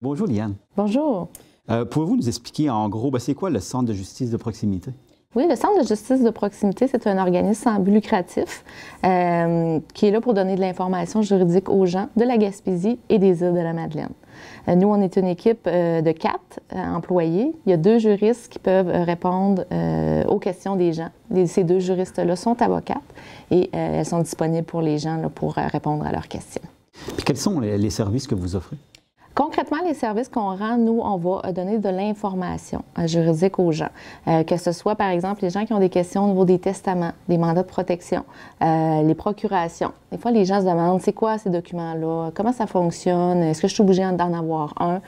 Bonjour Liane. Bonjour. Pouvez-vous nous expliquer en gros, c'est quoi le Centre de justice de proximité? Oui, le Centre de justice de proximité, c'est un organisme sans but lucratif qui est là pour donner de l'information juridique aux gens de la Gaspésie et des îles de la Madeleine. Nous, on est une équipe de 4 employés. Il y a 2 juristes qui peuvent répondre aux questions des gens. Ces 2 juristes-là sont avocates et elles sont disponibles pour les gens là, pour répondre à leurs questions. Puis quels sont les services que vous offrez? Concrètement, les services qu'on rend, nous, on va donner de l'information juridique aux gens. Que ce soit, par exemple, les gens qui ont des questions au niveau des testaments, des mandats de protection, les procurations. Des fois, les gens se demandent, c'est quoi ces documents-là? Comment ça fonctionne? Est-ce que je suis obligée d'en avoir un?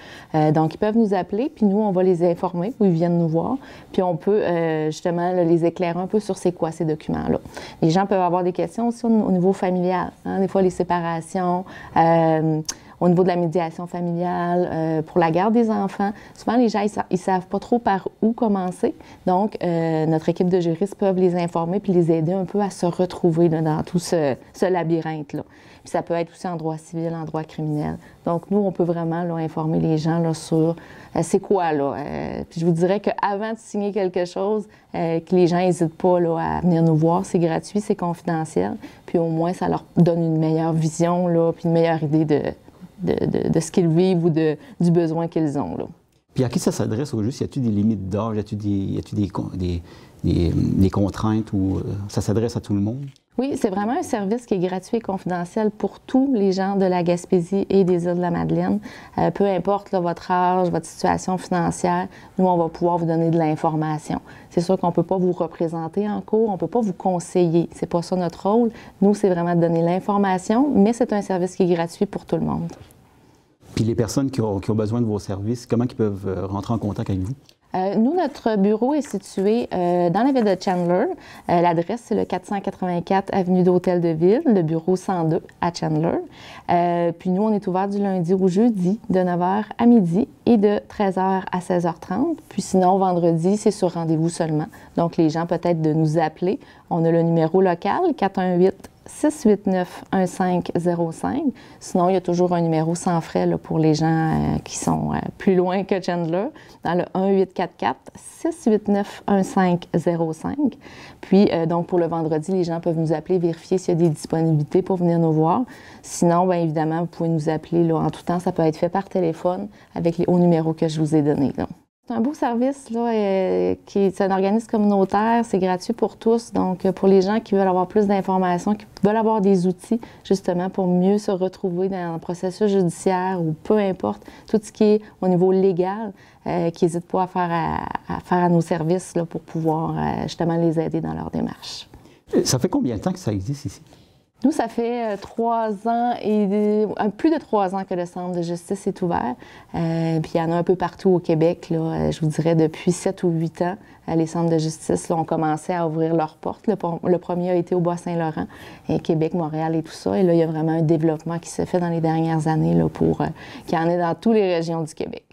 Donc, ils peuvent nous appeler, puis nous, on va les informer ou ils viennent nous voir. Puis on peut, justement, les éclairer un peu sur c'est quoi ces documents-là. Les gens peuvent avoir des questions aussi au niveau familial. Hein? Des fois, les séparations, au niveau de la médiation familiale, pour la garde des enfants. Souvent, les gens, ils savent pas trop par où commencer. Donc, notre équipe de juristes peuvent les informer puis les aider un peu à se retrouver là, dans tout ce labyrinthe-là. Puis ça peut être aussi en droit civil, en droit criminel. Donc, nous, on peut vraiment là, informer les gens là, sur c'est quoi, là. Puis je vous dirais qu'avant de signer quelque chose, que les gens n'hésitent pas là, à venir nous voir. C'est gratuit, c'est confidentiel. Puis au moins, ça leur donne une meilleure vision, là, puis une meilleure idée de ce qu'ils vivent ou du besoin qu'ils ont. Là. Puis à qui ça s'adresse au juste? Y a-t-il des limites d'âge? Y a-t-il des contraintes ou ça s'adresse à tout le monde? Oui, c'est vraiment un service qui est gratuit et confidentiel pour tous les gens de la Gaspésie et des îles de la Madeleine. Peu importe là, votre âge, votre situation financière, nous, on va pouvoir vous donner de l'information. C'est sûr qu'on ne peut pas vous représenter en cours, on ne peut pas vous conseiller. C'est pas ça notre rôle. Nous, c'est vraiment de donner l'information, mais c'est un service qui est gratuit pour tout le monde. Puis les personnes qui ont besoin de vos services, comment ils peuvent rentrer en contact avec vous? Nous, notre bureau est situé dans la ville de Chandler. L'adresse, c'est le 484 avenue d'Hôtel de Ville, le bureau 102 à Chandler. Puis nous, on est ouvert du lundi au jeudi de 9h à midi et de 13h à 16h30. Puis sinon, vendredi, c'est sur rendez-vous seulement. Donc, les gens peut-être de nous appeler. On a le numéro local 418-689-1505. Sinon, il y a toujours un numéro sans frais là, pour les gens qui sont plus loin que Chandler, dans le 1-844-689-1505. Puis, donc, pour le vendredi, les gens peuvent nous appeler, vérifier s'il y a des disponibilités pour venir nous voir. Sinon, bien évidemment, vous pouvez nous appeler là, en tout temps. Ça peut être fait par téléphone avec les hauts numéros que je vous ai donnés. Là. C'est un beau service, là, c'est un organisme communautaire, c'est gratuit pour tous. Donc, pour les gens qui veulent avoir plus d'informations, qui veulent avoir des outils, justement, pour mieux se retrouver dans un processus judiciaire ou peu importe, tout ce qui est au niveau légal, qui n'hésitent pas à faire à nos services là, pour pouvoir, justement, les aider dans leur démarche. Ça fait combien de temps que ça existe ici? Nous, ça fait 3 ans et plus de 3 ans que le Centre de justice est ouvert. Puis il y en a un peu partout au Québec, là, je vous dirais depuis 7 ou 8 ans. Les centres de justice là, ont commencé à ouvrir leurs portes. Le premier a été au Bas-Saint-Laurent, Québec, Montréal et tout ça. Et là, il y a vraiment un développement qui se fait dans les dernières années là, pour qu'il y en ait dans toutes les régions du Québec.